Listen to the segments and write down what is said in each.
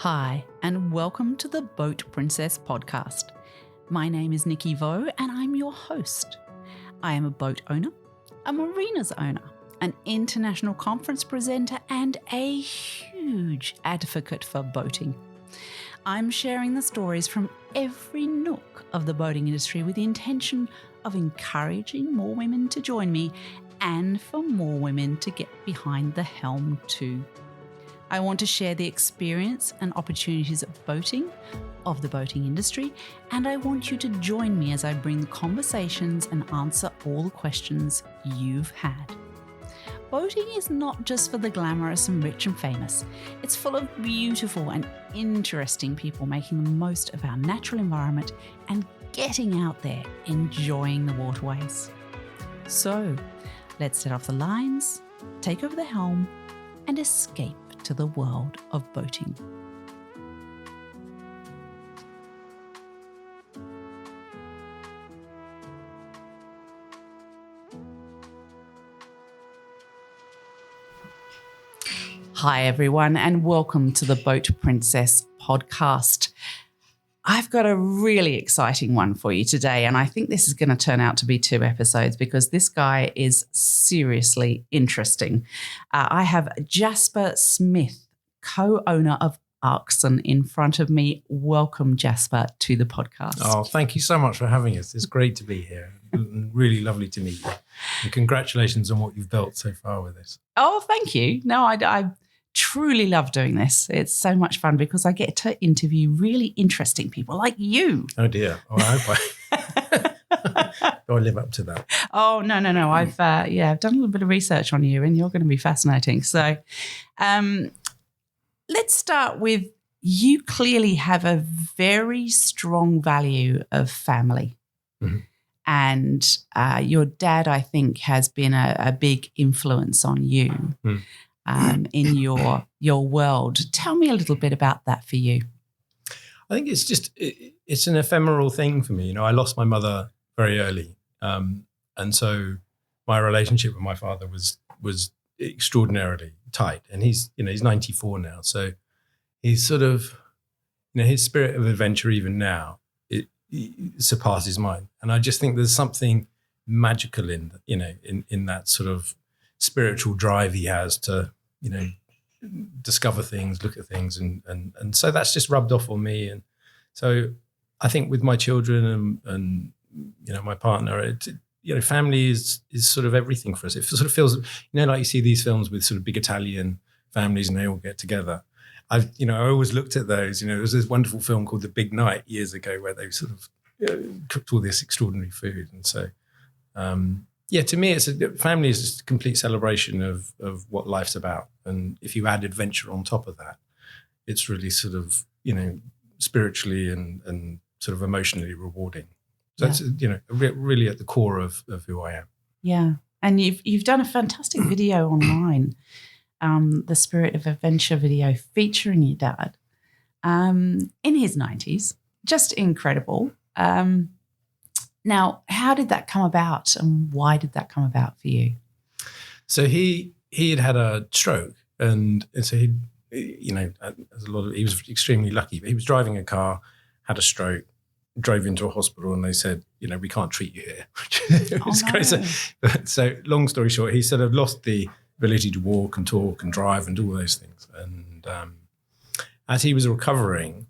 Hi, and welcome to the Boat Princess podcast. My name is Nicky Vaux, and I'm your host. I am a boat owner, a marinas owner, an international conference presenter, and a huge advocate for boating. I'm sharing the stories from every nook of the boating industry with the intention of encouraging more women to join me and for more women to get behind the helm too. I want to share the experience and opportunities of boating, of the boating industry, and I want you to join me as I bring the conversations and answer all the questions you've had. Boating is not just for the glamorous and rich and famous. It's full of beautiful and interesting people making the most of our natural environment and getting out there, enjoying the waterways. So, let's set off the lines, take over the helm, and escape to the world of boating. Hi everyone, and welcome to the Boat Princess podcast. I've got a really exciting one for you today, and I think this is going to turn out to be 2 episodes because this guy is seriously interesting. I have Jasper Smith, co-owner of Arxon, in front of me. Welcome, Jasper, to the podcast. Oh, thank you so much for having us. It's great to be here. Really lovely to meet you. And congratulations on what you've built so far with this. Oh, thank you. No, I truly love doing this. It's so much fun because I get to interview really interesting people like you. Oh dear. Oh, I hope do I live up to that? Oh, no. I've done a little bit of research on you and you're going to be fascinating. So let's start with, you clearly have a very strong value of family. Mm-hmm. And your dad, I think, has been a big influence on you. In your world. Tell me a little bit about that for you. I think it's an ephemeral thing for me. You know, I lost my mother very early. And so my relationship with my father was extraordinarily tight. And he's 94 now. So he's sort of, his spirit of adventure even now, it surpasses mine. And I just think there's something magical in that sort of spiritual drive he has to, discover things, look at things. And so that's just rubbed off on me. And so I think with my children and my partner, family is sort of everything for us. It sort of feels, like you see these films with sort of big Italian families and they all get together. I always looked at those, there was this wonderful film called The Big Night years ago where they sort of cooked all this extraordinary food. And so, to me, family is just a complete celebration of what life's about. And if you add adventure on top of that, it's really sort of, spiritually and sort of emotionally rewarding. So it's, really at the core of who I am. Yeah. And you've done a fantastic video online, the Spirit of Adventure video featuring your dad in his 90s. Just incredible. Now, how did that come about and why did that come about for you? So he had a stroke and so he was extremely lucky, but he was driving a car, had a stroke, drove into a hospital and they said, we can't treat you here. It was crazy. So long story short, he sort of lost the ability to walk and talk and drive and do all those things. And as he was recovering,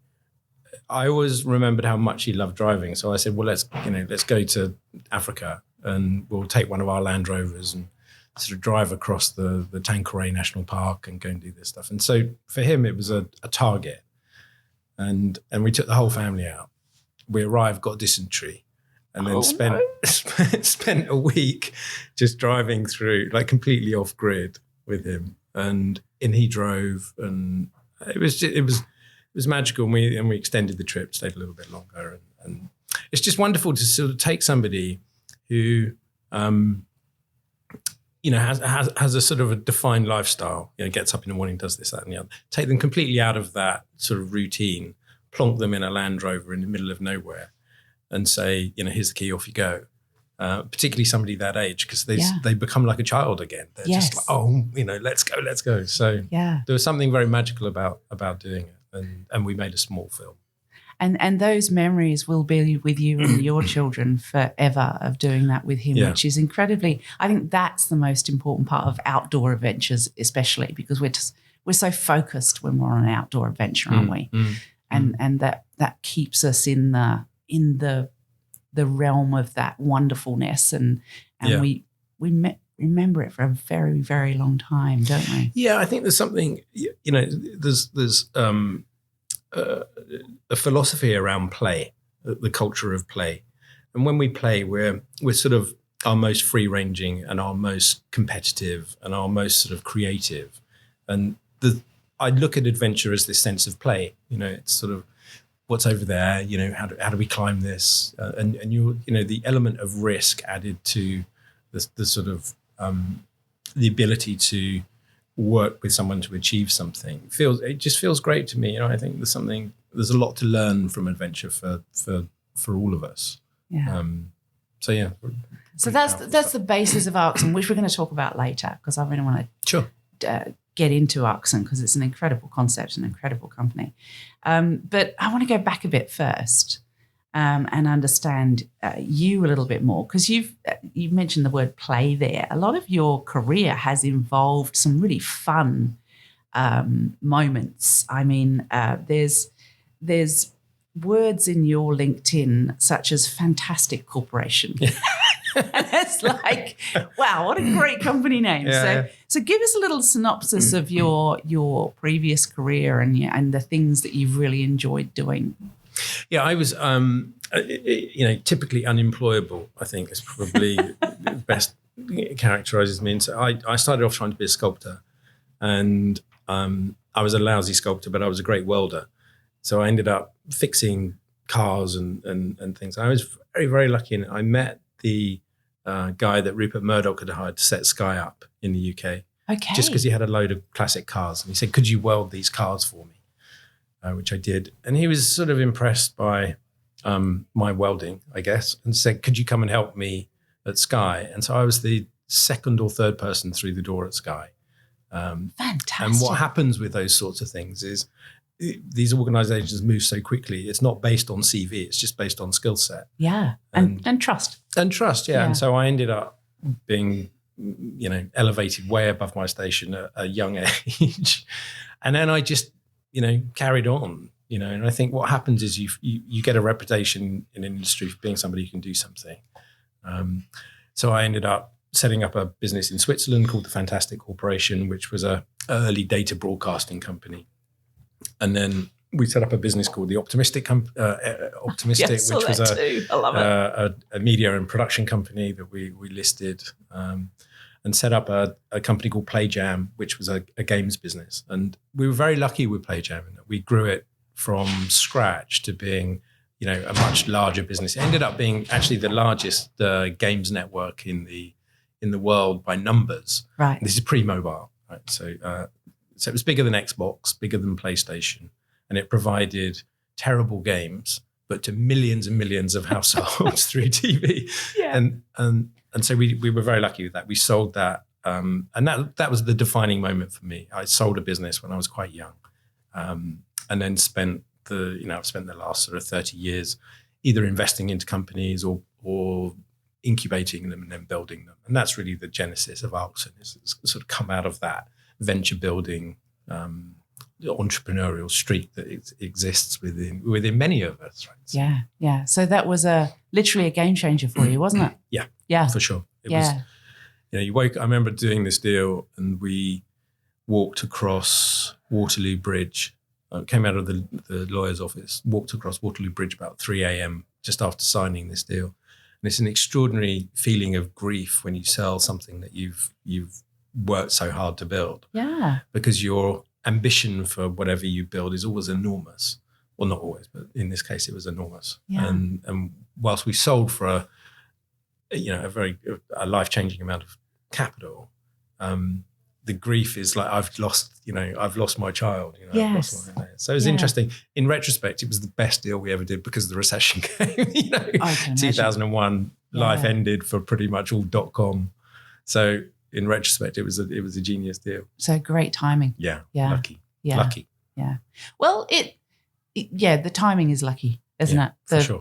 I always remembered how much he loved driving. So I said, well, let's go to Africa and we'll take one of our Land Rovers and sort of drive across the Tanqueray National Park and go and do this stuff. And so for him, it was a target. And we took the whole family out. We arrived, got dysentery, and then spent a week just driving through, like completely off grid with him. And he drove, and it was magical. And we extended the trip, stayed a little bit longer, and it's just wonderful to sort of take somebody who, has a sort of a defined lifestyle. Gets up in the morning, does this, that, and the other. Take them completely out of that sort of routine, plonk them in a Land Rover in the middle of nowhere, and say, here's the key, off you go. Particularly somebody that age, because they become like a child again. They're just like, let's go. So there was something very magical about doing it. and we made a small film. And those memories will be with you and your children forever of doing that with him, which is incredibly, I think that's the most important part of outdoor adventures, especially because we're so focused when we're on an outdoor adventure, aren't we? And that keeps us in the realm of that wonderfulness, and we remember it for a very, very long time, don't we? Yeah, I think there's something, there's a philosophy around play, the culture of play. And when we play, we're sort of our most free-ranging and our most competitive and our most sort of creative. And I look at adventure as this sense of play. It's sort of what's over there. How do we climb this? And the element of risk added to the sort of the ability to work with someone to achieve something just feels great to me. I think there's a lot to learn from adventure for all of us. Yeah. So that's the basis of Arxon, which we're going to talk about later, because I really want to get into Arxon because it's an incredible concept, an incredible company. But I want to go back a bit first and understand you a little bit more, because you've mentioned the word play there. A lot of your career has involved some really fun moments. I mean, there's words in your LinkedIn such as fantastic corporation. And it's like, wow, what a great company name. So give us a little synopsis of your previous career and the things that you've really enjoyed doing. Yeah, I was, typically unemployable, I think is probably the best characterizes me. And so I started off trying to be a sculptor, and I was a lousy sculptor, but I was a great welder. So I ended up fixing cars and things. I was very, very lucky in it. I met the guy that Rupert Murdoch had hired to set Sky up in the UK. Okay. Just because he had a load of classic cars. And he said, could you weld these cars for me? Which I did. And he was sort of impressed by my welding, I guess, and said, could you come and help me at Sky? And so I was the second or third person through the door at Sky. Fantastic. And what happens with those sorts of things is these organizations move so quickly. It's not based on CV. It's just based on skill set. Yeah. And trust. And trust, yeah. And so I ended up being, elevated way above my station at a young age. And then I just, carried on, and I think what happens is you get a reputation in an industry for being somebody who can do something. So I ended up setting up a business in Switzerland called the Fantastic Corporation, which was a early data broadcasting company. And then we set up a business called the Optimistic, which was a media and production company that we listed, and set up a company called PlayJam, which was a games business. And we were very lucky with PlayJam. We grew it from scratch to being, a much larger business. It ended up being actually the largest games network in the world by numbers. Right. This is pre-mobile, right? So it was bigger than Xbox, bigger than PlayStation, and it provided terrible games, but to millions and millions of households through TV. Yeah. And so we were very lucky with that. We sold that, and that was the defining moment for me. I sold a business when I was quite young, and then spent I've spent the last sort of 30 years either investing into companies or incubating them and then building them. And that's really the genesis of Arxon. It's sort of come out of that venture building entrepreneurial streak that exists within many of us. Right? Yeah. So that was literally a game changer for you, wasn't it? Yeah, for sure. It was. I remember doing this deal, and we walked across Waterloo Bridge. Came out of the lawyer's office, walked across Waterloo Bridge about 3 a.m. just after signing this deal. And it's an extraordinary feeling of grief when you sell something that you've worked so hard to build. Yeah. Because your ambition for whatever you build is always enormous. Well, not always, but in this case, it was enormous. Yeah. And whilst we sold for a life-changing amount of capital, the grief is like, I've lost my child. Yes. So it was interesting. In retrospect, it was the best deal we ever did because the recession came. 2001, life ended for pretty much all .com. So in retrospect, it was a genius deal. So great timing. Yeah. Lucky. Yeah. Well, the timing is lucky, isn't it?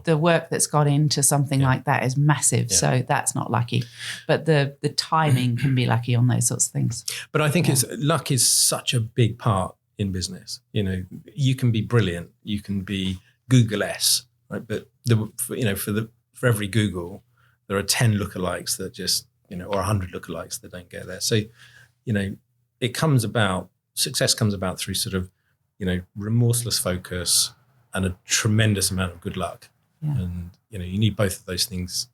The work that's got into something like that is massive. Yeah. So that's not lucky. But the timing can be lucky on those sorts of things. But I think luck is such a big part in business. You know, you can be brilliant, you can be Google-esque, right? But for every Google, there are 10 lookalikes that just, or 100 lookalikes that don't get there. So, success comes about through sort of, remorseless focus and a tremendous amount of good luck. Yeah. And, you need both of those things.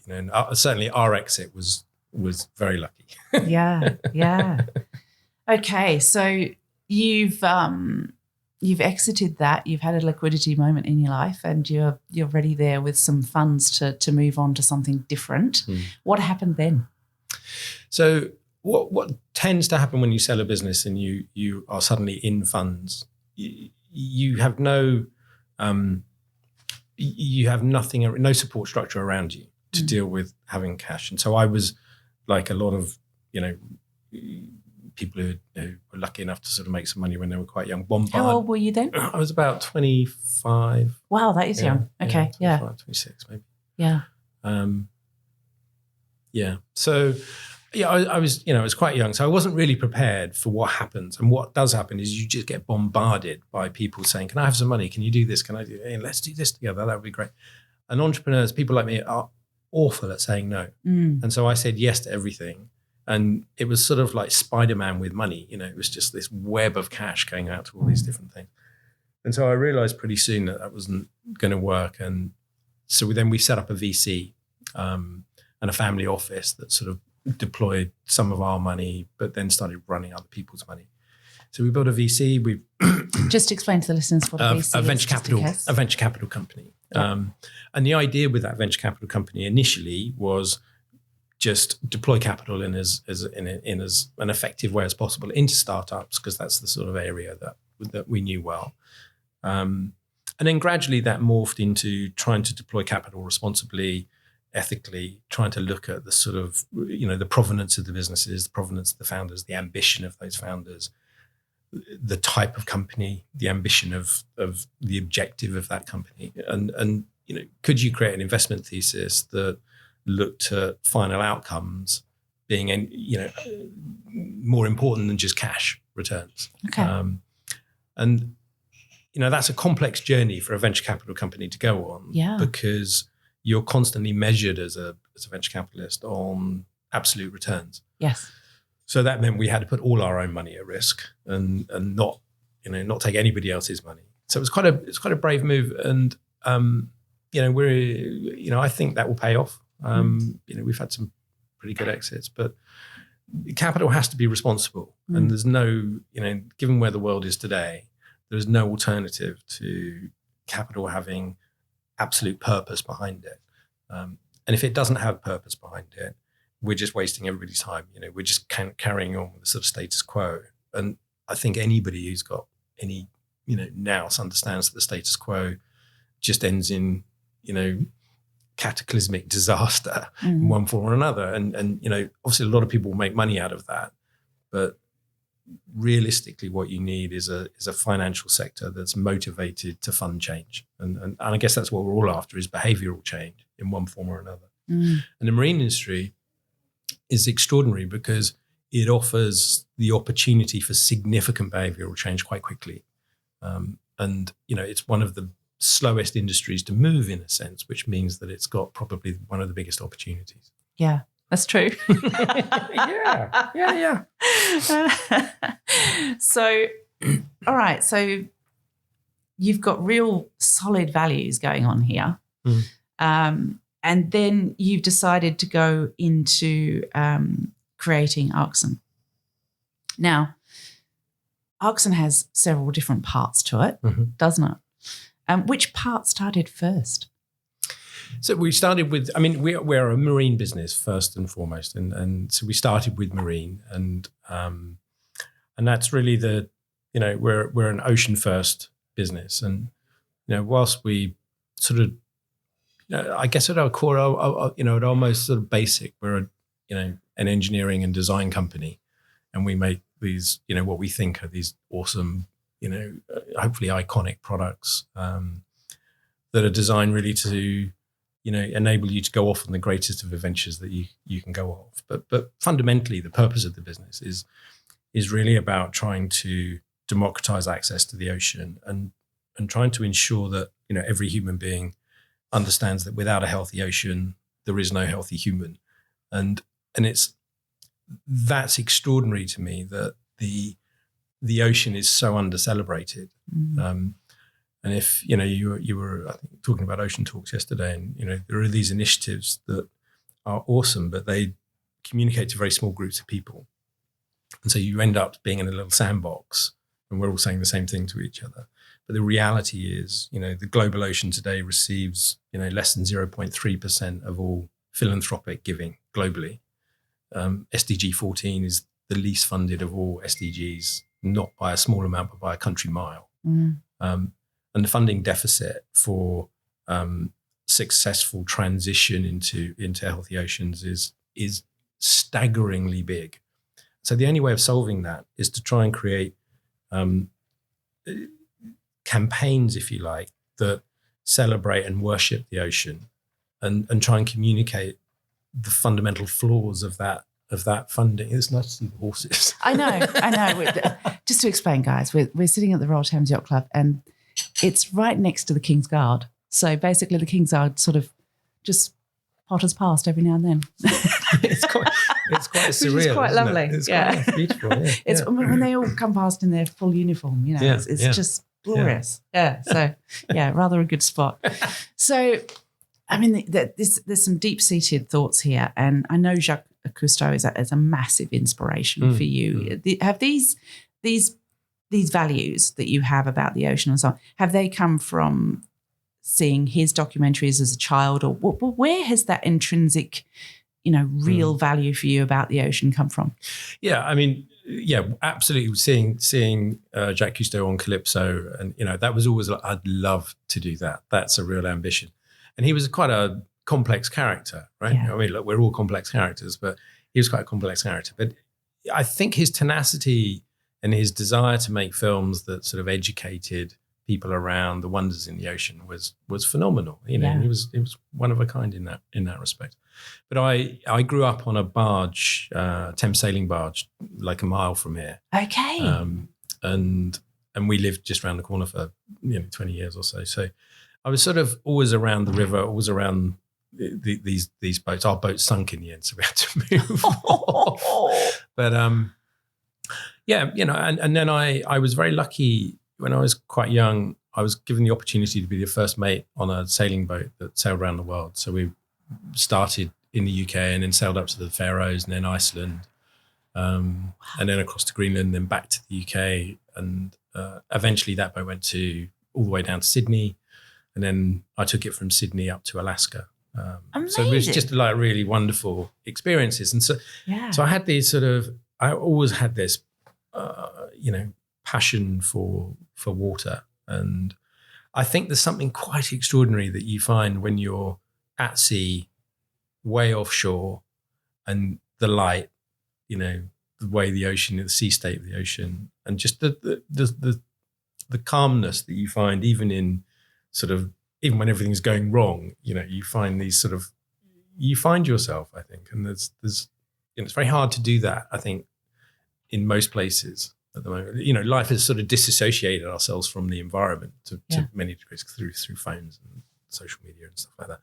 And certainly our exit was very lucky. Yeah. Okay. So you've exited that, you've had a liquidity moment in your life, and you're ready there with some funds to move on to something different. What happened then? So what tends to happen when you sell a business and you are suddenly in funds, you have no support structure around you to deal with having cash. And so I was like a lot of people who were lucky enough to sort of make some money when they were quite young. Bombard. How old were you then? I was about 25. Wow, that is young. Okay, 25, 26 maybe. Yeah. So, I was quite young, so I wasn't really prepared for what happens. And what does happen is you just get bombarded by people saying, "Can I have some money? Can you do this? Can I do? Hey, let's do this together. That would be great." And entrepreneurs, people like me, are awful at saying no. And so I said yes to everything. And it was sort of like Spider-Man with money. It was just this web of cash going out to all these different things. And so I realized pretty soon that wasn't going to work. And so we set up a VC and a family office that sort of deployed some of our money, but then started running other people's money. So we built a VC. We just explain to the listeners what a VC is. A venture capital company. Yeah. And the idea with that venture capital company initially was just deploy capital in as an effective way as possible into startups, because that's the sort of area that we knew well. And then gradually that morphed into trying to deploy capital responsibly, ethically, trying to look at the sort of, the provenance of the businesses, the provenance of the founders, the ambition of those founders, the type of company, the ambition of the objective of that company. And could you create an investment thesis that looked at final outcomes being, more important than just cash returns? Okay. And that's a complex journey for a venture capital company to go on. Yeah. Because you're constantly measured as a venture capitalist on absolute returns. Yes. So that meant we had to put all our own money at risk and not take anybody else's money. So it's quite a brave move, and I think that will pay off. We've had some pretty good exits, but capital has to be responsible. And there's no, given where the world is today, there's no alternative to capital having absolute purpose behind it. And if it doesn't have purpose behind it, we're just wasting everybody's time. We're just carrying on with the sort of status quo. And I think anybody who's got any, nous understands that the status quo just ends in, cataclysmic disaster in one form or another. And obviously a lot of people will make money out of that, but realistically what you need is a financial sector that's motivated to fund change. And I guess that's what we're all after, is behavioral change in one form or another. And the marine industry is extraordinary because it offers the opportunity for significant behavioral change quite quickly. And it's one of the slowest industries to move in a sense, which means that it's got probably one of the biggest opportunities. Yeah, that's true. Yeah. So, all right. So you've got real solid values going on here. And then you've decided to go into creating Arxon. Now, Arxon has several different parts to it, doesn't it? Which part started first? So we started with, we're a marine business first and foremost. And so we started with marine, and that's really we're an ocean first business. And, whilst we sort of, I guess at our core, at our most sort of basic, we're an engineering and design company, and we make these, what we think are these awesome, hopefully iconic products that are designed really to, enable you to go off on the greatest of adventures that you can go off. But fundamentally, the purpose of the business is really about trying to democratize access to the ocean and trying to ensure that, every human being understands that without a healthy ocean, there is no healthy human. And that's extraordinary to me, that the ocean is so under-celebrated. And if, you were, I think, talking about Ocean Talks yesterday, and, there are these initiatives that are awesome, but they communicate to very small groups of people. And so you end up being in a little sandbox and we're all saying the same thing to each other. But the reality is, the global ocean today receives, less than 0.3% of all philanthropic giving globally. SDG 14 is the least funded of all SDGs, not by a small amount, but by a country mile. And the funding deficit for successful transition into healthy oceans is staggeringly big. So the only way of solving that is to try and create campaigns, if you like, that celebrate and worship the ocean, and try and communicate the fundamental flaws of that funding. It's nice to see the horses. I know. Just to explain, guys, we're sitting at the Royal Thames Yacht Club, and it's right next to the King's Guard. So basically the King's Guard sort of just potters past every now and then. It's quite surreal. Which is quite lovely. It's quite beautiful. Yeah. It's when they all come past in their full uniform, it's just glorious. Yeah. So rather a good spot. So, I mean, there's some deep-seated thoughts here, and I know Jacques Cousteau is a massive inspiration for you. Have these values that you have about the ocean and so on, have they come from seeing his documentaries as a child, or where has that intrinsic, real value for you about the ocean come from? Yeah, I mean, absolutely. Seeing Jacques Cousteau on Calypso, and that was always like, I'd love to do that. That's a real ambition. And he was quite a complex character, right? Yeah. I mean, look, we're all complex characters, but he was quite a complex character. But I think his tenacity and his desire to make films that sort of educated people around the wonders in the ocean was phenomenal. He was one of a kind in that respect. But I grew up on a barge, Thames sailing barge, like a mile from here. Okay. And we lived just around the corner for 20 years or so. So I was sort of always around the river, always around these boats. Our boat sunk in the end, so we had to move off. But and then I was very lucky. When I was quite young, I was given the opportunity to be the first mate on a sailing boat that sailed around the world. So we started in the UK and then sailed up to the Faroes and then Iceland, and then across to Greenland, then back to the UK. And eventually that boat went all the way down to Sydney. And then I took it from Sydney up to Alaska. So it was just like really wonderful experiences. And so I had these I always had this, passion for water. And I think there's something quite extraordinary that you find when you're at sea, way offshore, and the light, the way the ocean, the sea state of the ocean, and just the calmness that you find even even when everything's going wrong, you find you find yourself, I think. And there's it's very hard to do that, I think, in most places at the moment. Life has sort of disassociated ourselves from the environment to many degrees through phones and social media and stuff like that.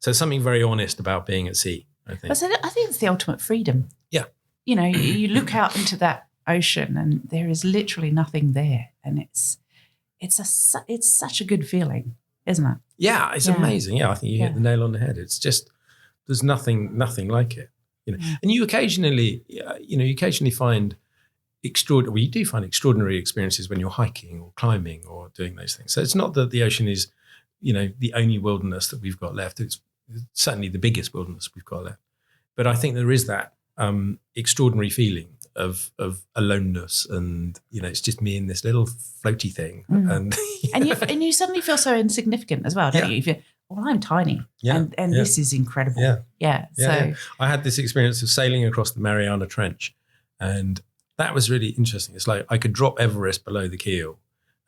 So there's something very honest about being at sea, I think. I think it's the ultimate freedom. Yeah. You look out into that ocean and there is literally nothing there, and it's such a good feeling, isn't it? Yeah, it's amazing. Yeah, I think you hit the nail on the head. It's just there's nothing like it. And you occasionally find you do find extraordinary experiences when you're hiking or climbing or doing those things. So it's not that the ocean is, the only wilderness that we've got left. It's certainly the biggest wilderness we've got left. But I think there is that extraordinary feeling of aloneness, and it's just me in this little floaty thing, and you suddenly feel so insignificant as well, don't you? You feel, I'm tiny, and this is incredible. So I had this experience of sailing across the Mariana Trench, and that was really interesting. It's like I could drop Everest below the keel,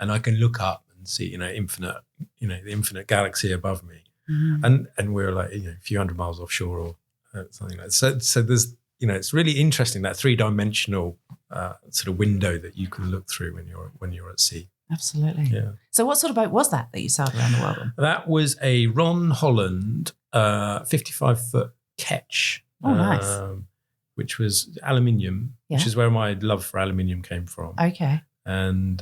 and I can look up and see, the infinite galaxy above me, and we're like, a few hundred miles offshore or something like that. So there's, it's really interesting, that 3-dimensional sort of window that you can look through when you're at sea. Absolutely. Yeah. So what sort of boat was that you sailed around the world on? That was a Ron Holland 55-foot ketch. Oh, nice. Which was aluminium, which is where my love for aluminium came from. Okay. And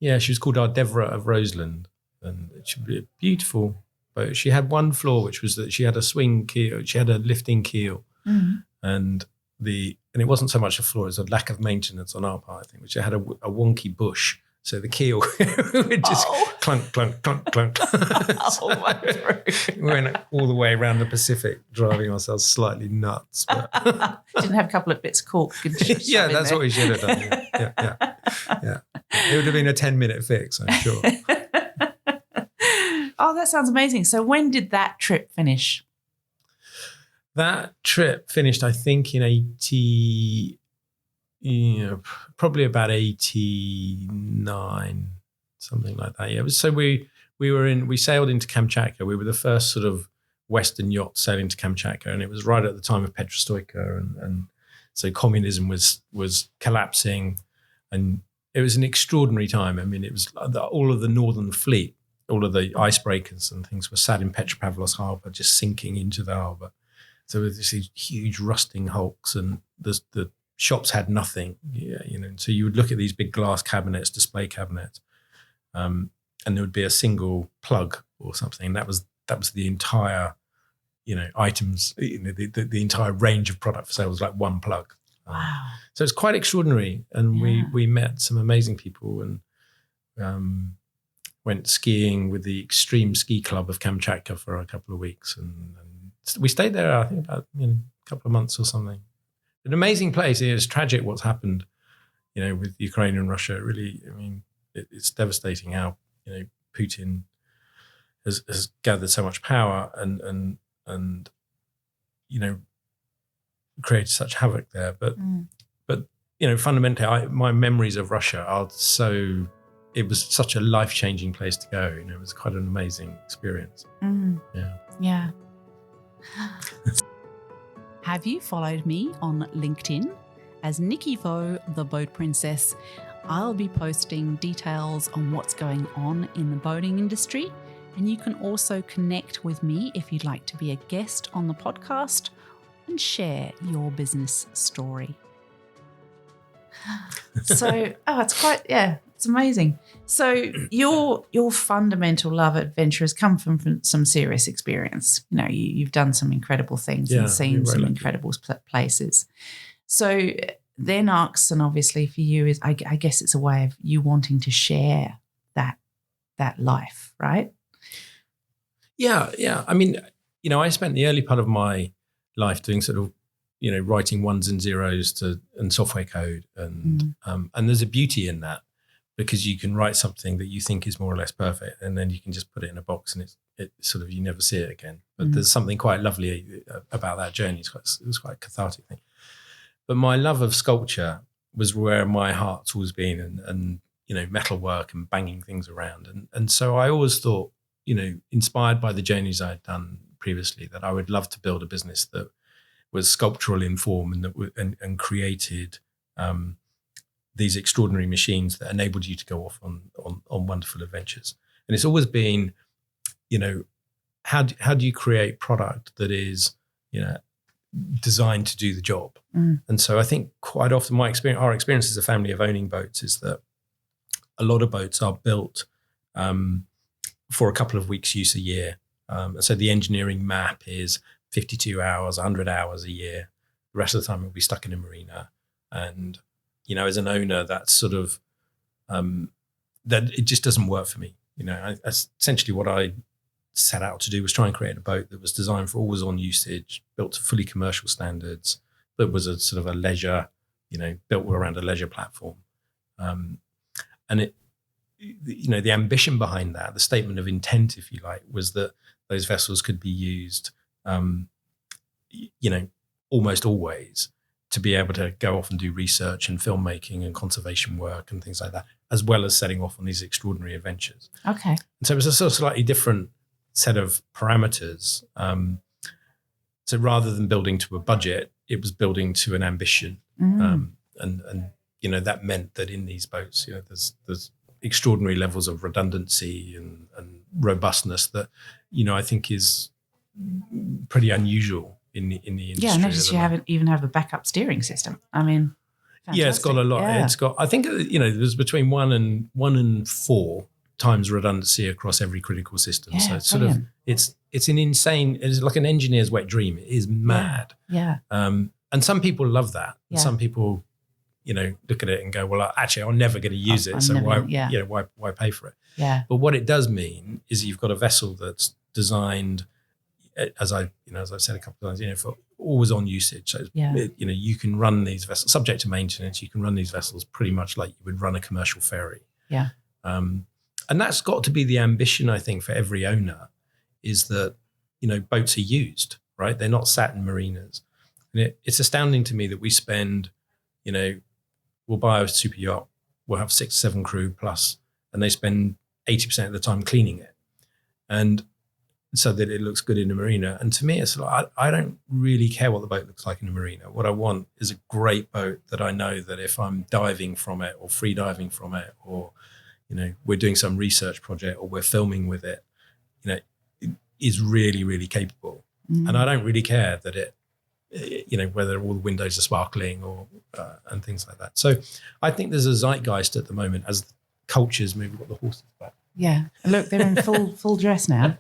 she was called our Devra of Roseland, and it should be a beautiful boat. She had one flaw, which was that she had a swing keel, she had a lifting keel, and it wasn't so much a flaw as a lack of maintenance on our part, I think, which it had a wonky bush. So the keel would just clunk, clunk, clunk, clunk. We went all the way around the Pacific, driving ourselves slightly nuts. But didn't have a couple of bits of cork. Yeah, that's what we should have done. Yeah. It would have been a 10-minute fix, I'm sure. Oh, that sounds amazing. So when did that trip finish? That trip finished, I think, in probably about 89, something like that. Yeah. So we sailed into Kamchatka. We were the first sort of Western yacht sailing to Kamchatka, and it was right at the time of Perestroika, and so communism was collapsing, and it was an extraordinary time. I mean, it was all of the Northern Fleet, all of the icebreakers and things were sat in Petropavlos Harbour, just sinking into the harbour. So with these huge rusting hulks, and the shops had nothing, so you would look at these big glass cabinets, display cabinets, and there would be a single plug or something. That was the entire, items, the entire range of product for sale was like one plug. Wow. So it's quite extraordinary, and we met some amazing people, and went skiing with the Extreme Ski Club of Kamchatka for a couple of weeks, and we stayed there, I think, about a couple of months or something. An amazing place. It's tragic what's happened, with Ukraine and Russia. It really, it's devastating how, Putin has gathered so much power and created such havoc there. But fundamentally, my memories of Russia are so. It was such a life-changing place to go. It was quite an amazing experience. Yeah. Have you followed me on LinkedIn as Nicky Vaux, the Boat Princess? I'll be posting details on what's going on in the boating industry, and you can also connect with me if you'd like to be a guest on the podcast and share your business story. So, it's amazing. So your fundamental love adventure has come from some serious experience. You've done some incredible things and seen some incredible places. So then ARCS, and obviously for you, is I guess it's a way of you wanting to share that life, right? Yeah. I mean, I spent the early part of my life doing sort of, writing ones and zeros and software code, and there's a beauty in that, because you can write something that you think is more or less perfect, and then you can just put it in a box, and it sort of, you never see it again. But there's something quite lovely about that journey. It was quite a cathartic thing. But my love of sculpture was where my heart's always been, and metalwork and banging things around. And so I always thought, inspired by the journeys I had done previously, that I would love to build a business that was sculptural in form, and created these extraordinary machines that enabled you to go off on wonderful adventures. And it's always been, how do you create product that is, designed to do the job? And so I think quite often our experience as a family of owning boats is that a lot of boats are built for a couple of weeks use a year. So the engineering map is 52 hours, 100 hours a year. The rest of the time we'll be stuck in a marina. And, as an owner, that's sort of, that it just doesn't work for me. Essentially what I set out to do was try and create a boat that was designed for always on usage, built to fully commercial standards, that was a sort of a leisure, built around a leisure platform. And it, the ambition behind that, the statement of intent, if you like, was that those vessels could be used, almost always to be able to go off and do research and filmmaking and conservation work and things like that, as well as setting off on these extraordinary adventures. Okay. And so it was a sort of slightly different set of parameters. So rather than building to a budget, it was building to an ambition. And you know, that meant that in these boats, you know, there's extraordinary levels of redundancy and robustness that, you know, I think is pretty unusual in the industry. Yeah, notice you even have a backup steering system. I mean, fantastic. Yeah, it's got a lot. Yeah. It's got, I think, you know, there's between 1 and 4 times redundancy across every critical system. Yeah, so it's brilliant. sort of, it's an insane, it's like an engineer's wet dream. It is mad. Yeah. And some people love that. Yeah. And some people, you know, look at it and go, well, actually, I'm never going to use it. So why pay for it? Yeah. But what it does mean is you've got a vessel that's designed, as I've said a couple of times, you know, for always on usage. So, you know, you can run these vessels subject to maintenance. You can run these vessels pretty much like you would run a commercial ferry. Yeah. And that's got to be the ambition, I think, for every owner, is that, you know, boats are used, right? They're not sat in marinas. And it's astounding to me that we spend, you know, we'll buy a super yacht, we'll have 6 or 7 crew plus, and they spend 80% of the time cleaning it. And so that it looks good in a marina. And to me, it's like, I don't really care what the boat looks like in a marina. What I want is a great boat that I know that if I'm diving from it or free diving from it, or, you know, we're doing some research project or we're filming with it, you know, it is really, really capable. And I don't really care that it, you know, whether all the windows are sparkling or, and things like that. So I think there's a zeitgeist at the moment as cultures move. We've got the horses back. Yeah. Look, they're in full dress now.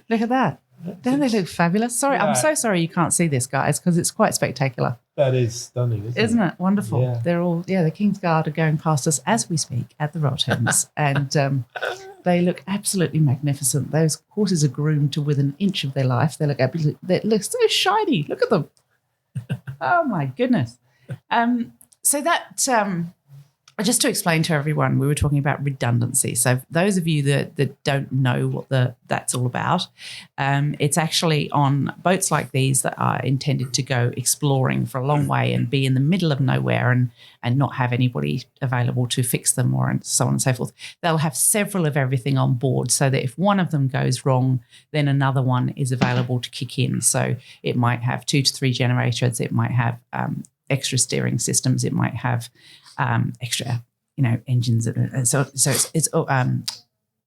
Look at that. Don't they look fabulous? Sorry, yeah. I'm so sorry you can't see this, guys, because it's quite spectacular. That is stunning, isn't it? Wonderful. Yeah. They're all, the King's Guard are going past us as we speak at the Rotherhams, and they look absolutely magnificent. Those horses are groomed to within an inch of their life. They look so shiny. Look at them. Oh, my goodness. So that... just to explain to everyone, we were talking about redundancy. So those of you that don't know what that's all about, it's actually on boats like these that are intended to go exploring for a long way and be in the middle of nowhere and not have anybody available to fix them or so on and so forth. They'll have several of everything on board so that if one of them goes wrong, then another one is available to kick in. So it might have 2 to 3 generators. It might have extra steering systems. It might have extra, you know, engines. So it's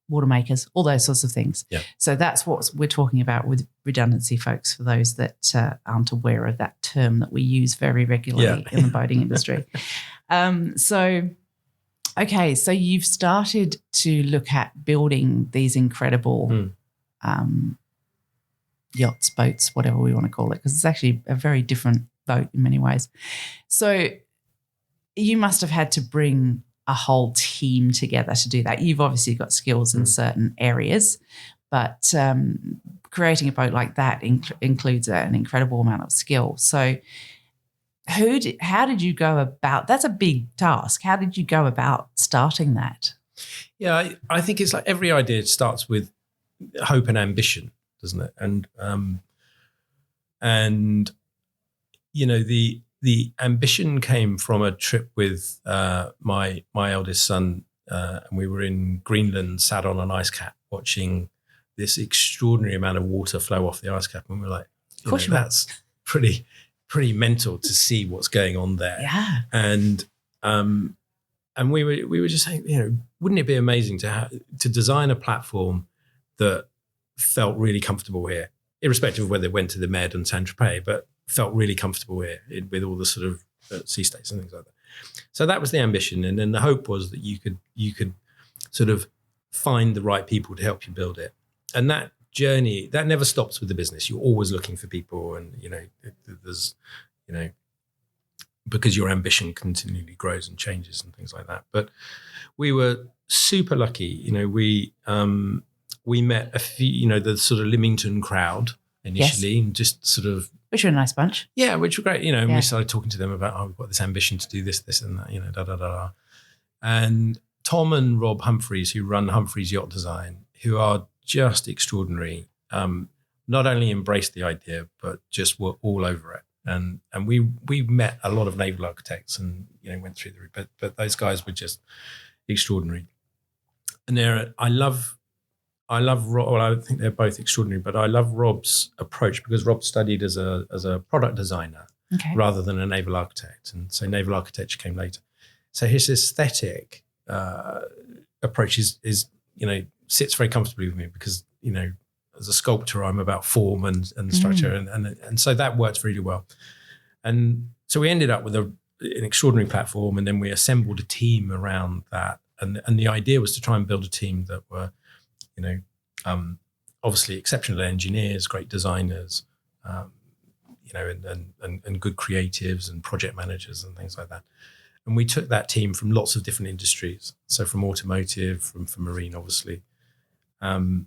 water makers, all those sorts of things. Yeah. So that's what we're talking about with redundancy, folks, for those that aren't aware of that term that we use very regularly in the boating industry. So you've started to look at building these incredible yachts, boats, whatever we want to call it, because it's actually a very different boat in many ways. So you must have had to bring a whole team together to do that. You've obviously got skills in certain areas, but creating a boat like that includes an incredible amount of skill. So how did you go about, that's a big task. How did you go about starting that? Yeah, I think it's like every idea starts with hope and ambition, doesn't it? And you know, the ambition came from a trip with my eldest son, and we were in Greenland, sat on an ice cap, watching this extraordinary amount of water flow off the ice cap, and we were like, that's pretty mental to see what's going on there. Yeah. And we were just saying, you know, wouldn't it be amazing to design a platform that felt really comfortable here, irrespective of whether it went to the Med and Saint-Tropez, but felt really comfortable here with all the sort of sea states and things like that. So that was the ambition. And then the hope was that you could sort of find the right people to help you build it. And that journey, that never stops with the business. You're always looking for people, and, you know, there's, you know, because your ambition continually grows and changes and things like that. But we were super lucky. You know, we met a few, you know, the sort of Lymington crowd initially, and just sort of, which were a nice bunch. Yeah, which were great. You know, and we started talking to them about, we've got this ambition to do this and that, you know, da. And Tom and Rob Humphreys, who run Humphreys Yacht Design, who are just extraordinary, not only embraced the idea, but just were all over it. And we met a lot of naval architects and, went through the route, but those guys were just extraordinary. And I love Rob. Well, I think they're both extraordinary, but I love Rob's approach because Rob studied as a product designer rather than a naval architect. And so naval architecture came later. So his aesthetic approach is sits very comfortably with me because, as a sculptor, I'm about form and structure. And so that works really well. And so we ended up with an extraordinary platform, and then we assembled a team around that. And the idea was to try and build a team that were, obviously exceptional engineers, great designers, and good creatives and project managers and things like that. And we took that team from lots of different industries. So from automotive, from marine, obviously. And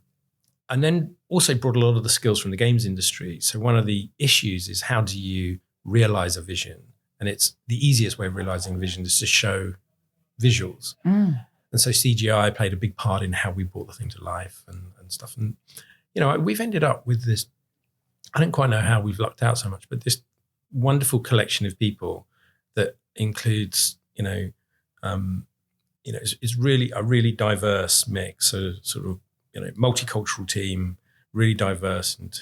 then also brought a lot of the skills from the games industry. So one of the issues is how do you realize a vision? And it's the easiest way of realizing a vision is to show visuals. And so CGI played a big part in how we brought the thing to life and stuff. And, we've ended up with this, I don't quite know how we've lucked out so much, but this wonderful collection of people that includes, it's really a really diverse mix. So sort of, multicultural team, really diverse and,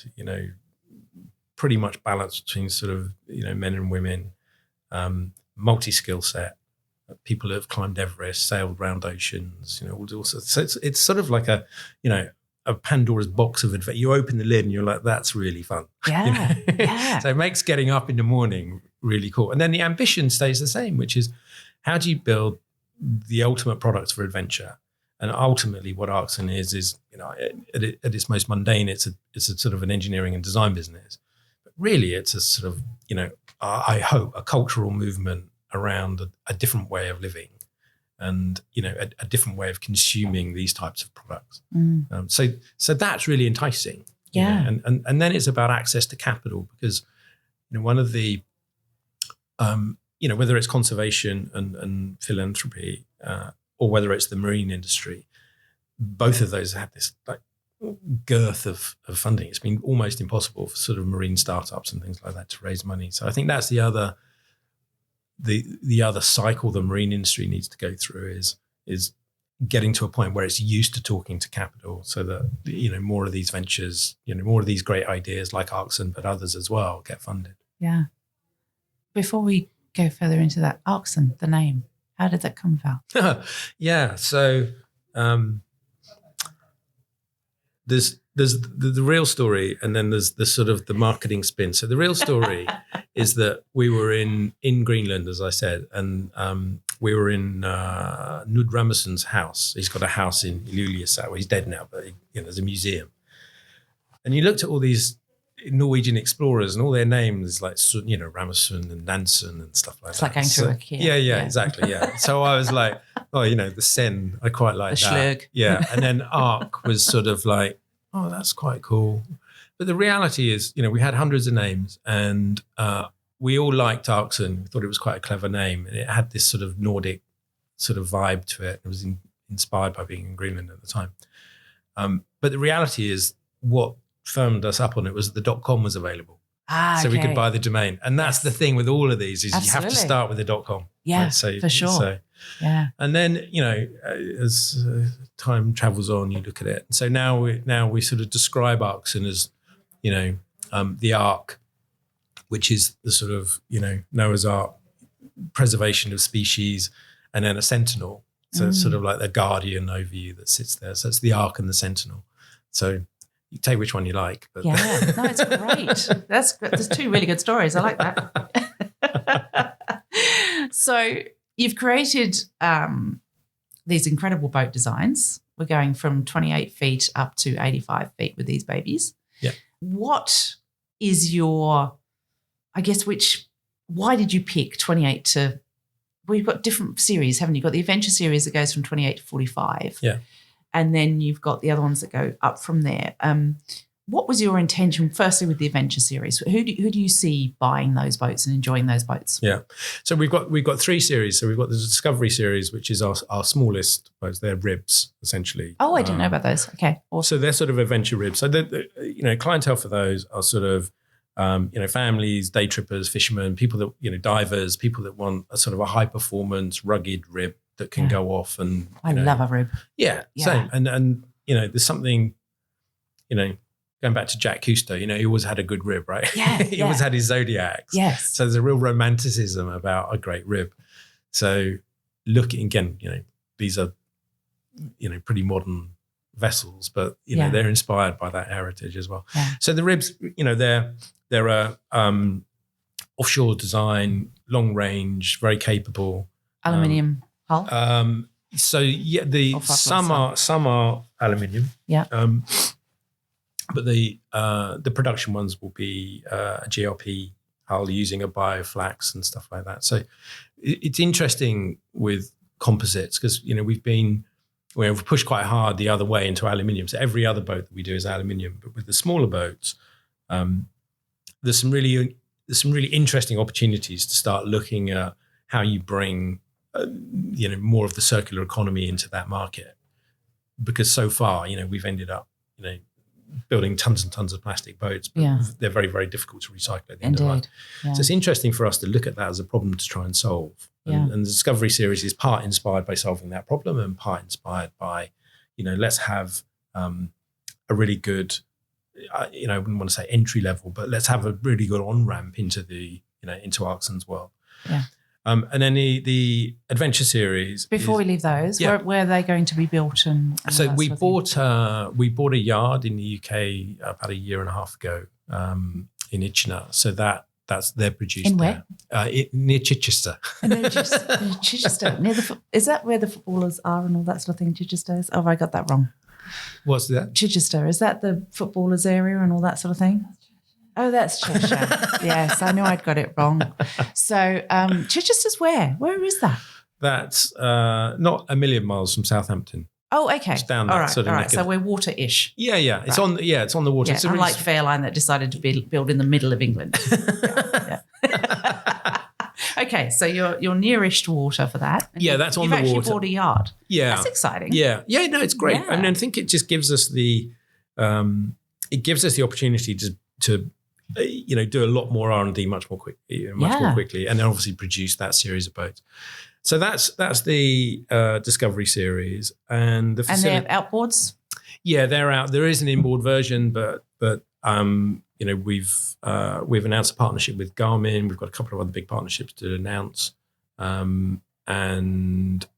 pretty much balanced between sort of, men and women, multi-skill set, people who have climbed Everest, sailed round oceans, all sorts. So it's sort of like a Pandora's box of adventure. You open the lid and you're like, that's really fun. Yeah, yeah. So it makes getting up in the morning really cool. And then the ambition stays the same, which is how do you build the ultimate products for adventure? And ultimately what Arxon is at its most mundane, it's a sort of an engineering and design business. But really it's a sort of, I hope a cultural movement around a different way of living and, a different way of consuming these types of products. So that's really enticing. Yeah. And then it's about access to capital because, one of the, whether it's conservation and philanthropy, or whether it's the marine industry, both of those have this like girth of funding. It's been almost impossible for sort of marine startups and things like that to raise money. So I think that's the other cycle the marine industry needs to go through is getting to a point where it's used to talking to capital so that, more of these ventures, more of these great ideas like Arxon, but others as well get funded. Yeah. Before we go further into that, Arxon, the name, how did that come about? Yeah. So there's the real story, and then there's the sort of the marketing spin. So the real story is that we were in Greenland, as I said, and we were in Knud Rasmussen's house. He's got a house in Ilulissat. Well, he's dead now, but there's a museum. And you looked at all these Norwegian explorers and all their names like, Rasmussen and Nansen and stuff like that. It's like going through IKEA. Yeah, exactly, yeah. So I was like, the Sen, I quite like the that. Schlurg. Yeah, and then Ark was sort of like, oh, that's quite cool. But the reality is, we had hundreds of names and we all liked Arxon. We thought it was quite a clever name. And it had this sort of Nordic sort of vibe to it. It was inspired by being in Greenland at the time. But the reality is what firmed us up on it was that the .com was available. So we could buy the domain. And that's the thing with all of these is you have to start with the .com. Yeah, right? So, for sure. So, yeah. And then, as time travels on, you look at it. So now we sort of describe Arxon as, the Ark, which is the sort of, Noah's Ark, preservation of species, and then a sentinel. So it's sort of like the guardian over you that sits there. So it's the Ark and the sentinel. So you take which one you like. But yeah, no, it's great. There's two really good stories. I like that. So you've created these incredible boat designs. We're going from 28 feet up to 85 feet with these babies. Yeah. What is your, why did you pick 28 to, well, you've got different series, haven't you? You've got the adventure series that goes from 28 to 45. Yeah. And then you've got the other ones that go up from there. What was your intention, firstly, with the adventure series? Who do you see buying those boats and enjoying those boats? Yeah, so we've got three series. So we've got the Discovery series, which is our smallest boats. They're ribs, essentially. Oh, I didn't know about those. Okay, awesome. So they're sort of adventure ribs. So the clientele for those are sort of families, day trippers, fishermen, people that, divers, people that want a sort of a high performance, rugged rib that can go off. And I love a rib. Yeah, same. And there's something, going back to Jacques Cousteau, he always had a good rib, right? Yeah, he always had his zodiacs. Yes. So there's a real romanticism about a great rib. So looking again, these are, pretty modern vessels, but they're inspired by that heritage as well. Yeah. So the ribs, they're a offshore design, long range, very capable. Aluminium hull. Some are aluminium. Yeah. But the production ones will be a GRP hull using a bioflax and stuff like that. So it's interesting with composites because we've pushed quite hard the other way into aluminium. So every other boat that we do is aluminium. But with the smaller boats, there's some really interesting opportunities to start looking at how you bring more of the circular economy into that market. Because so far, we've ended up building tons and tons of plastic boats, but they're very, very difficult to recycle at the end of life. Yeah. So it's interesting for us to look at that as a problem to try and solve. And the Discovery series is part inspired by solving that problem and part inspired by, let's have a really good, I wouldn't want to say entry level, but let's have a really good on-ramp into the, into Arcson's world. Yeah. And then the Adventure series. Before we leave those, where are they going to be built? And so we bought a yard in the UK about a year and a half ago in Itchenor. So they're produced in where? Near Chichester. Chichester. Is that where the footballers are and all that sort of thing? Chichester is. Oh, have I got that wrong? What's that? Chichester. Is that the footballers area and all that sort of thing? Oh, that's Cheshire. Yes, I knew I'd got it wrong. So Chichester's where? Where is that? That's not a million miles from Southampton. Oh, okay. It's down all that right, sort of all right. neck So we're water-ish. Yeah. It's on the water. Yeah, unlike Fairline that decided to build in the middle of England. Yeah. Okay, so you're nearish to water for that. That's on the water. You've actually bought a yard. Yeah. That's exciting. Yeah. No, it's great. Yeah. And I think it just gives us the opportunity to do a lot more R&D much more quickly, and then obviously produce that series of boats. So that's the Discovery series, and they're outboards. Yeah, they're out. There is an inboard version, but we've announced a partnership with Garmin. We've got a couple of other big partnerships to announce, and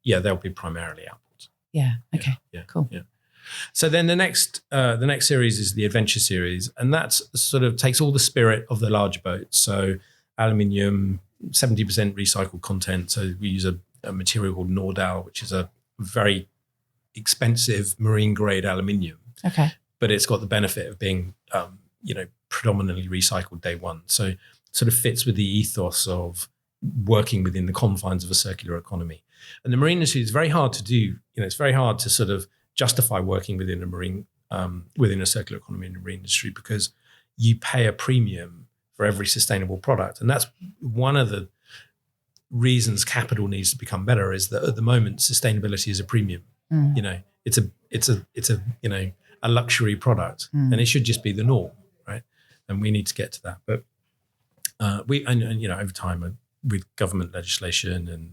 they'll be primarily outboards. Yeah. Okay. Yeah. Cool. Yeah. So then the next series is the Adventure series, and that's sort of takes all the spirit of the larger boats. So aluminium, 70% recycled content. So we use a material called Nordal, which is a very expensive marine grade aluminium. Okay. But it's got the benefit of being, predominantly recycled day one. So sort of fits with the ethos of working within the confines of a circular economy. And the marine industry is very hard to do. It's very hard to sort of justify working within a circular economy in the marine industry because you pay a premium for every sustainable product. And that's one of the reasons capital needs to become better is that at the moment, sustainability is a premium. It's a luxury product and it should just be the norm, right? And we need to get to that. But over time with government legislation and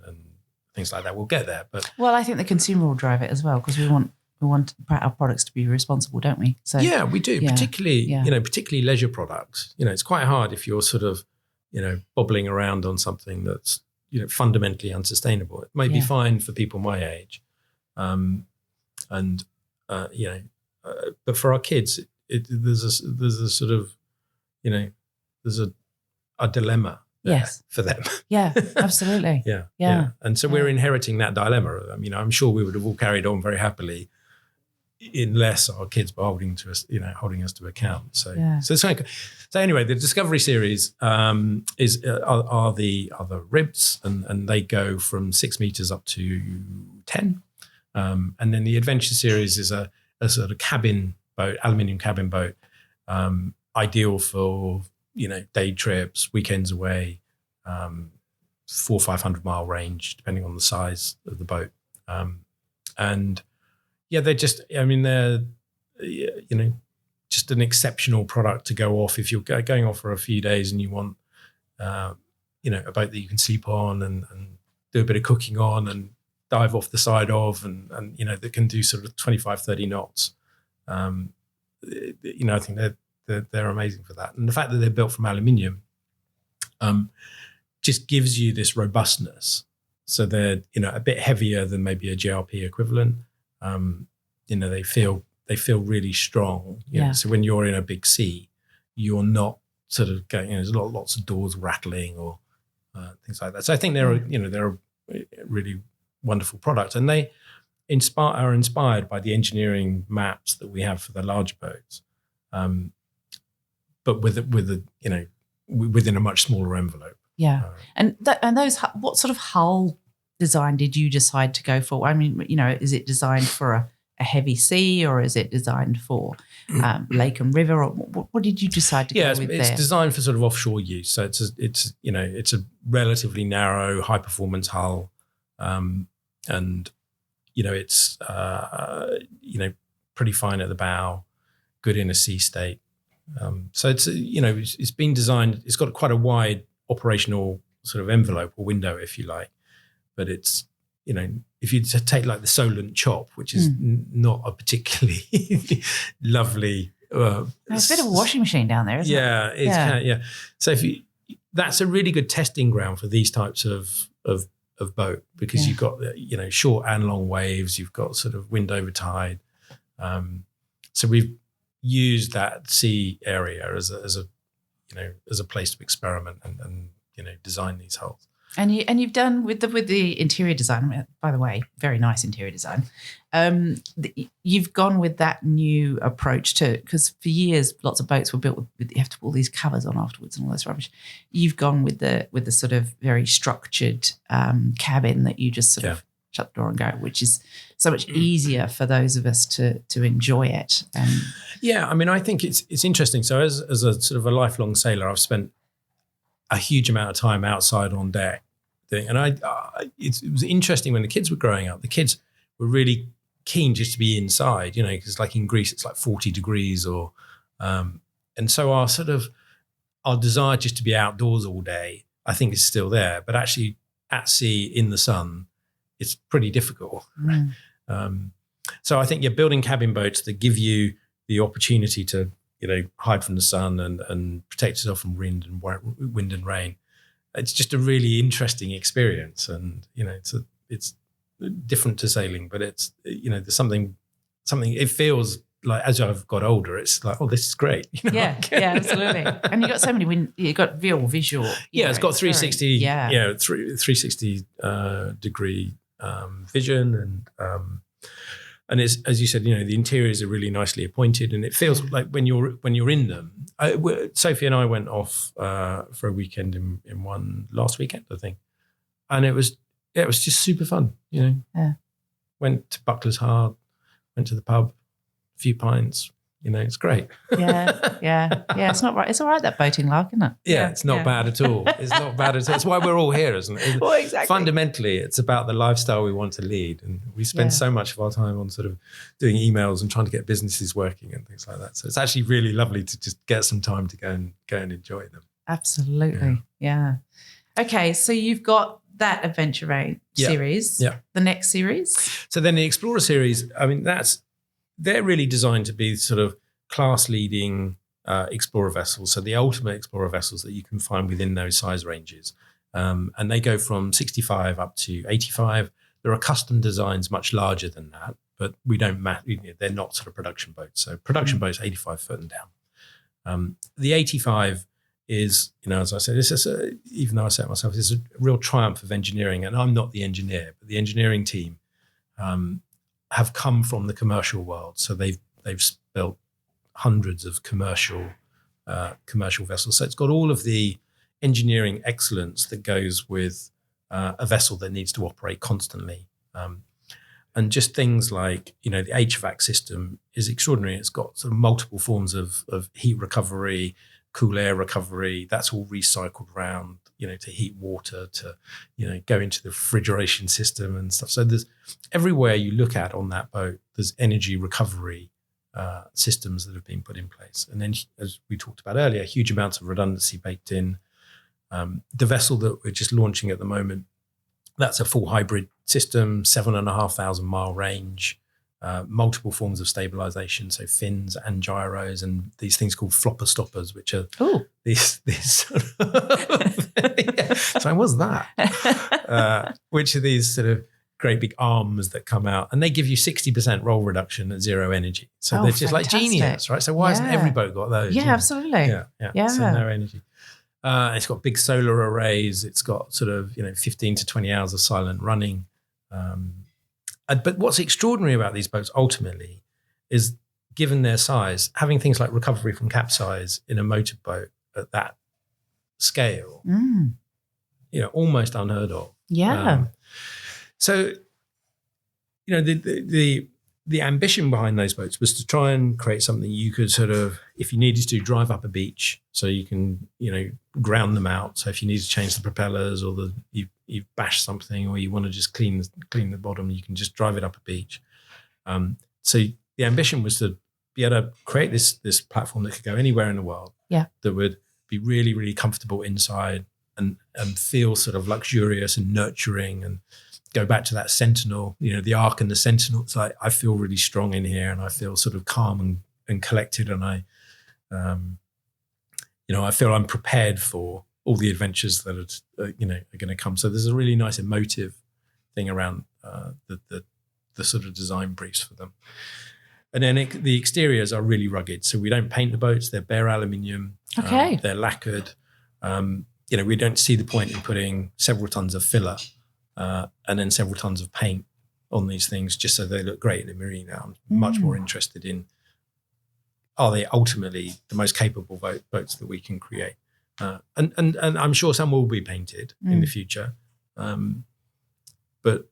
things like that, we'll get there. But I think the consumer will drive it as well because we want our products to be responsible, don't we? So we do, particularly leisure products. It's quite hard if you're sort of, bobbling around on something that's, fundamentally unsustainable. It may be fine for people my age, but for our kids, there's a sort of, there's a dilemma. For them. Yeah, absolutely. Yeah. And so we're inheriting that dilemma. I'm sure we would have all carried on very happily unless our kids were holding us to account. So anyway, the Discovery series are the ribs, and they go from 6 meters up to 10. And then the Adventure series is a sort of cabin boat, aluminium cabin boat, ideal for day trips, weekends away, 400 or 500 mile range, depending on the size of the boat. They're just just an exceptional product to go off if you're going off for a few days and you want, a boat that you can sleep on and do a bit of cooking on and dive off the side of, and that can do sort of 25, 30 knots. I think they're amazing for that. And the fact that they're built from aluminium just gives you this robustness. So they're, a bit heavier than maybe a JRP equivalent. They feel really strong. So when you're in a big sea, you're not sort of going, there's lots of doors rattling or things like that. So I think they're a really wonderful product, and they are inspired by the engineering maps that we have for the large boats, but within a much smaller envelope. Yeah, and those, what sort of hull design did you decide to go for? I mean, is it designed for a heavy sea, or is it designed for lake and river, or what did you decide to go with there? Yeah, it's designed for sort of offshore use. So it's a relatively narrow, high performance hull, and it's pretty fine at the bow, good in a sea state. So it's been designed. It's got quite a wide operational sort of envelope or window, if you like, but it's if you take like the Solent chop, which is not a particularly lovely. There's a bit of a washing machine down there, isn't it? Yeah. So that's a really good testing ground for these types of boat, because you've got short and long waves. You've got sort of wind over tide. So we've used that sea area as a place to experiment and design these hulls. And you've done with the interior design, by the way, very nice interior design. You've gone with that new approach to, because for years lots of boats were built with you have to put all these covers on afterwards and all this rubbish. You've gone with the sort of very structured cabin that you just sort of shut the door and go, which is so much easier for those of us to enjoy it. Yeah, I mean, I think it's interesting. So as a sort of a lifelong sailor, I've spent a huge amount of time outside on deck. And it was interesting when the kids were growing up. The kids were really keen just to be inside, because like in Greece it's like 40 degrees, and so our desire just to be outdoors all day, I think, is still there. But actually, at sea in the sun, it's pretty difficult. So I think you're building cabin boats that give you the opportunity to hide from the sun and protect yourself from wind and rain. It's just a really interesting experience, and it's different to sailing, but it's there's something. It feels like as I've got older, it's like, oh, this is great. Yeah, absolutely. And you got so many you got real visual. It's got 360. 360 degree vision, and it's, as you said, the interiors are really nicely appointed, and it feels like when you're in them. Sophie and I went off for a weekend in one last weekend, I think, and it was just super fun. Went to Buckler's Hard, went to the pub, a few pints. It's great. Yeah. It's not right. It's all right, that boating lark, isn't it? Yeah, it's not bad at all. It's not bad at all. It's why we're all here, isn't it? Well, exactly. Fundamentally, it's about the lifestyle we want to lead, and we spend so much of our time on sort of doing emails and trying to get businesses working and things like that. So it's actually really lovely to just get some time to go and enjoy them. Absolutely, yeah. Okay, so you've got that Adventure Rain series. Yeah. The next series. So then the Explorer series. I mean, they're really designed to be sort of class-leading explorer vessels, so the ultimate explorer vessels that you can find within those size ranges. And they go from 65 up to 85. There are custom designs much larger than that, but we don't they're not sort of production boats. So production boats, 85 foot and down. The 85 is, as I said, even though I say it myself, it's a real triumph of engineering. And I'm not the engineer, but the engineering team have come from the commercial world. So they've built hundreds of commercial vessels. So it's got all of the engineering excellence that goes with a vessel that needs to operate constantly. And just things like, the HVAC system is extraordinary. It's got sort of multiple forms of heat recovery, cool air recovery. That's all recycled around, to heat water, to, go into the refrigeration system and stuff. So there's everywhere you look at on that boat, there's energy recovery systems that have been put in place. And then, as we talked about earlier, huge amounts of redundancy baked in. The vessel that we're just launching at the moment, that's a full hybrid system, 7,500 mile range, multiple forms of stabilization, so fins and gyros, and these things called flopper stoppers, which are these sort of so what's that? Which are these sort of great big arms that come out, and they give you 60% roll reduction at zero energy. So they're just fantastic. like genius, right? So why hasn't every boat got those? Yeah, absolutely. Yeah. So no energy. It's got big solar arrays. It's got sort of 15 to 20 hours of silent running. But what's extraordinary about these boats ultimately is, given their size, having things like recovery from capsize in a motorboat at that scale, almost unheard of. Yeah. So, the ambition behind those boats was to try and create something you could sort of, if you needed to, drive up a beach, so you can, ground them out. So if you need to change the propellers, or you've bashed something, or you want to just clean the bottom, you can just drive it up a beach. So the ambition was to be able to create this platform that could go anywhere in the world. Yeah. That would be really, really comfortable inside and feel sort of luxurious and nurturing, and go back to that Sentinel, the Ark and the Sentinel. It's like, I feel really strong in here, and I feel sort of calm and collected, and I feel I'm prepared for all the adventures that are going to come. So there's a really nice emotive thing around the sort of design briefs for them. And then the exteriors are really rugged. So we don't paint the boats; they're bare aluminium. Okay. They're lacquered. We don't see the point in putting several tons of filler and then several tons of paint on these things just so they look great in the marina. I'm much more interested in, are they ultimately the most capable boats that we can create? And I'm sure some will be painted in the future. But,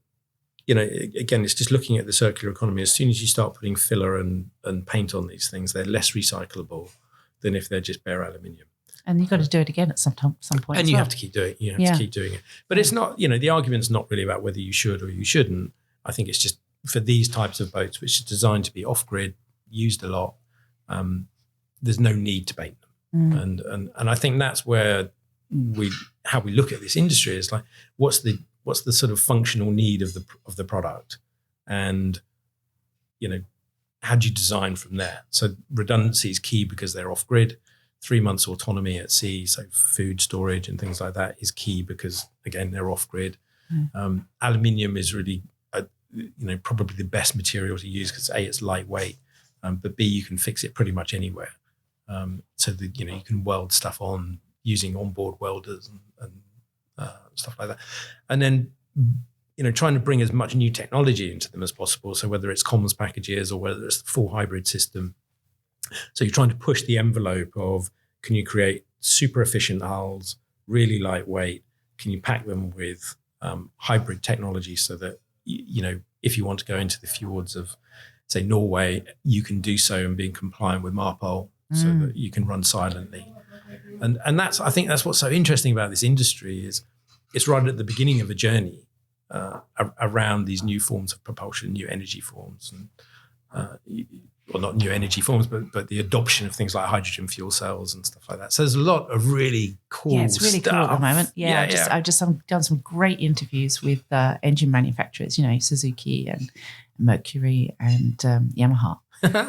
again, it's just looking at the circular economy. As soon as you start putting filler and paint on these things, they're less recyclable than if they're just bare aluminium. And you've got to do it again at some point. And you have to keep doing it. You have to keep doing it. But it's not, the argument's not really about whether you should or you shouldn't. I think it's just for these types of boats, which are designed to be off-grid, used a lot, there's no need to paint them. And I think that's where how we look at this industry is like, what's the sort of functional need of the product, and how do you design from there? So redundancy is key because they're off-grid. 3 months autonomy at sea, so food storage and things like that, is key because, again, they're off-grid. Aluminium is really, probably the best material to use because, A, it's lightweight, but B, you can fix it pretty much anywhere. So that, you can weld stuff on using onboard welders and stuff like that. And then, trying to bring as much new technology into them as possible. So whether it's comms packages or whether it's the full hybrid system. So you're trying to push the envelope of, can you create super efficient hulls, really lightweight? Can you pack them with hybrid technology so that, if you want to go into the fjords of, say, Norway, you can do so and be compliant with MARPOL so that you can run silently. And I think that's what's so interesting about this industry is it's right at the beginning of a journey around these new forms of propulsion, new energy forms, and well, not new energy forms, but the adoption of things like hydrogen fuel cells and stuff like that. So there's a lot of really cool stuff. Yeah, it's really cool at the moment. I've just done some great interviews with engine manufacturers, Suzuki and Mercury and Yamaha,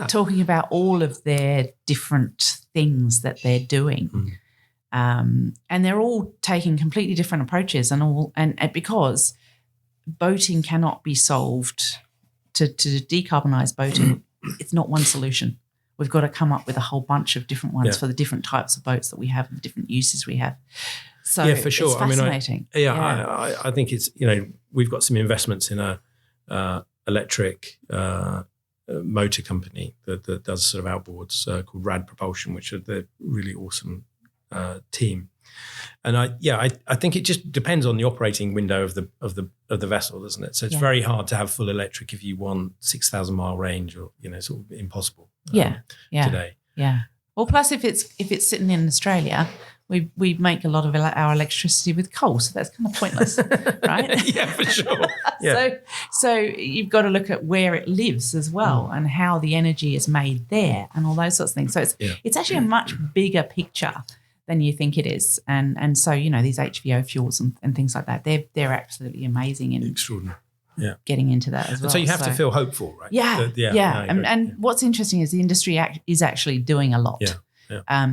talking about all of their different things that they're doing. And they're all taking completely different approaches and because boating cannot be solved to decarbonize boating. It's not one solution. We've got to come up with a whole bunch of different ones for the different types of boats that we have and the different uses we have. So yeah, for sure. It's fascinating. I think it's, we've got some investments in a electric motor company that does sort of outboards called Rad Propulsion, which are the really awesome team. And I think it just depends on the operating window of the vessel, doesn't it? So it's very hard to have full electric if you want 6,000 mile range, or sort of impossible. Today. Yeah. Well, plus if it's sitting in Australia we make a lot of our electricity with coal, so that's kind of pointless, right? Yeah, for sure. Yeah. So you've got to look at where it lives as well, and how the energy is made there, and all those sorts of things. So it's actually a much bigger picture than you think it is, and so these HVO fuels and things like that, they're absolutely amazing and extraordinary. Yeah, getting into that as well. And so you have to feel hopeful, right? Yeah. And what's interesting is the industry is actually doing a lot. Yeah.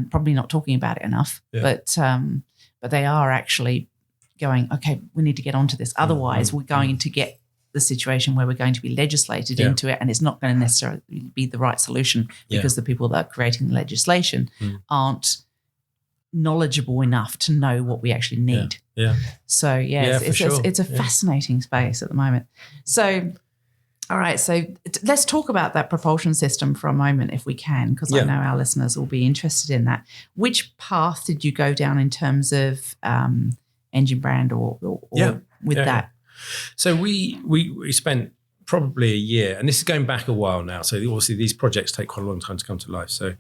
Probably not talking about it enough, but they are actually going, okay, we need to get onto this. Otherwise, we're going to get the situation where we're going to be legislated into it, and it's not going to necessarily be the right solution because the people that are creating the legislation aren't knowledgeable enough to know what we actually need. Yeah. So it's a fascinating space at the moment. So. All right, so let's talk about that propulsion system for a moment if we can, because I know our listeners will be interested in that. Which path did you go down in terms of engine brand or with that? So we spent probably a year, and this is going back a while now, so obviously these projects take quite a long time to come to life. So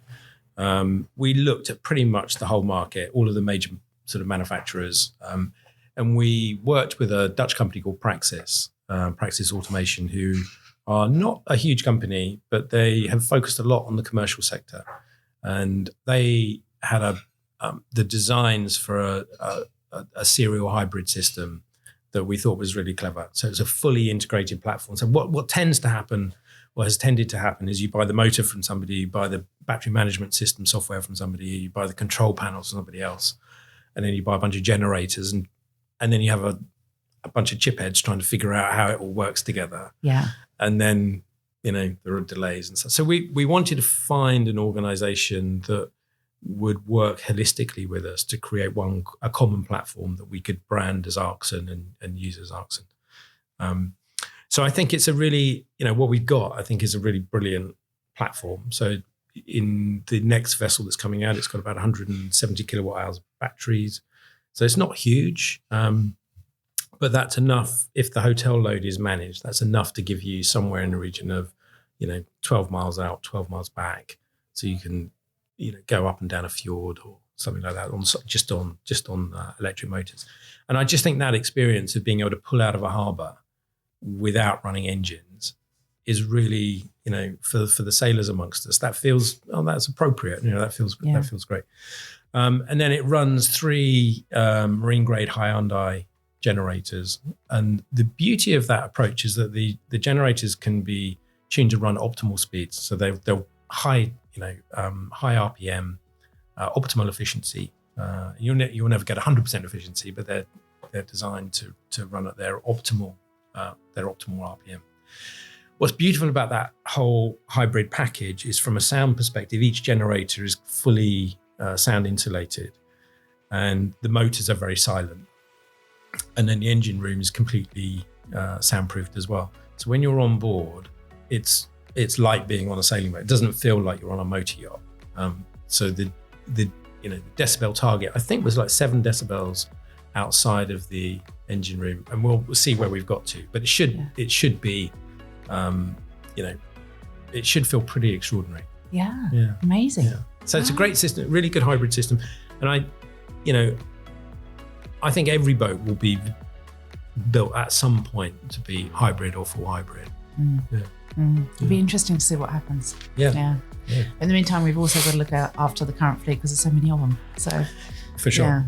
we looked at pretty much the whole market, all of the major sort of manufacturers, and we worked with a Dutch company called Praxis Automation, who are not a huge company, but they have focused a lot on the commercial sector. And they had the designs for a serial hybrid system that we thought was really clever. So it's a fully integrated platform. So what tends to happen, what has tended to happen, is you buy the motor from somebody, you buy the battery management system software from somebody, you buy the control panels from somebody else, and then you buy a bunch of generators, and then you have a bunch of chip heads trying to figure out how it all works together. Yeah. And then, there are delays and stuff. So we wanted to find an organization that would work holistically with us to create a common platform that we could brand as Arxon and use as Arxon. So I think it's a really, what we've got, I think, is a really brilliant platform. So in the next vessel that's coming out, it's got about 170 kilowatt hours of batteries. So it's not huge. But that's enough. If the hotel load is managed, that's enough to give you somewhere in the region of, 12 miles out, 12 miles back. So you can, go up and down a fjord or something like that just on electric motors. And I just think that experience of being able to pull out of a harbour without running engines is really, for the sailors amongst us, that feels, that's appropriate. That feels great. And then it runs 3 marine grade Hyundai generators, and the beauty of that approach is that the generators can be tuned to run optimal speeds, so they're high high RPM, optimal efficiency. You'll never get 100% efficiency, but they're designed to run at their optimal RPM. What's beautiful about that whole hybrid package is, from a sound perspective, each generator is fully sound insulated, and the motors are very silent. And then the engine room is completely soundproofed as well. So when you're on board, it's like being on a sailing boat. It doesn't feel like you're on a motor yacht. So the decibel target, I think, was like 7 decibels outside of the engine room, and we'll see where we've got to. But it should be, it should feel pretty extraordinary. Yeah. Amazing. Yeah. So it's a great system, really good hybrid system, and I think every boat will be built at some point to be hybrid or full hybrid. It'll be interesting to see what happens. Yeah. In the meantime, we've also got to look after the current fleet because there's so many of them. So, for sure. Yeah.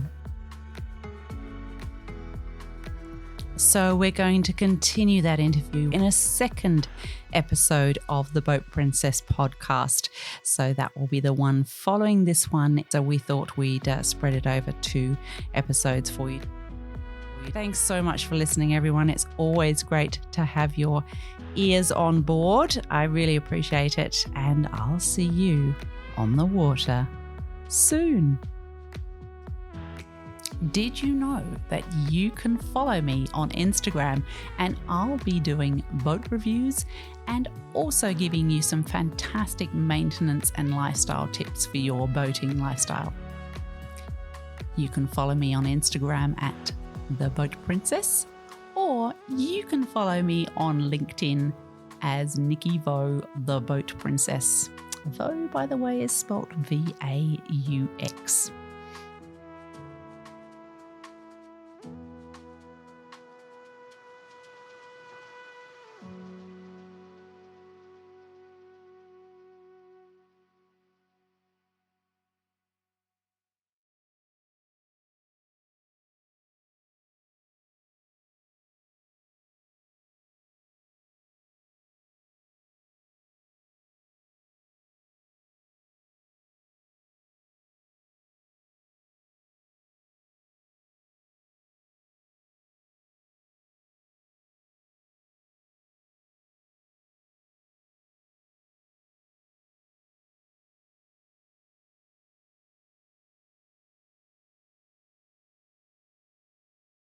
So we're going to continue that interview in a second episode of the Boat Princess podcast. So that will be the one following this one. So we thought we'd spread it over 2 episodes for you. Thanks so much for listening, everyone. It's always great to have your ears on board. I really appreciate it. And I'll see you on the water soon. Did you know that you can follow me on Instagram, and I'll be doing boat reviews and also giving you some fantastic maintenance and lifestyle tips for your boating lifestyle. You can follow me on Instagram at The Boat Princess, or you can follow me on LinkedIn as Nicky Vaux, The Boat Princess. Vaux, by the way, is spelled V-A-U-X.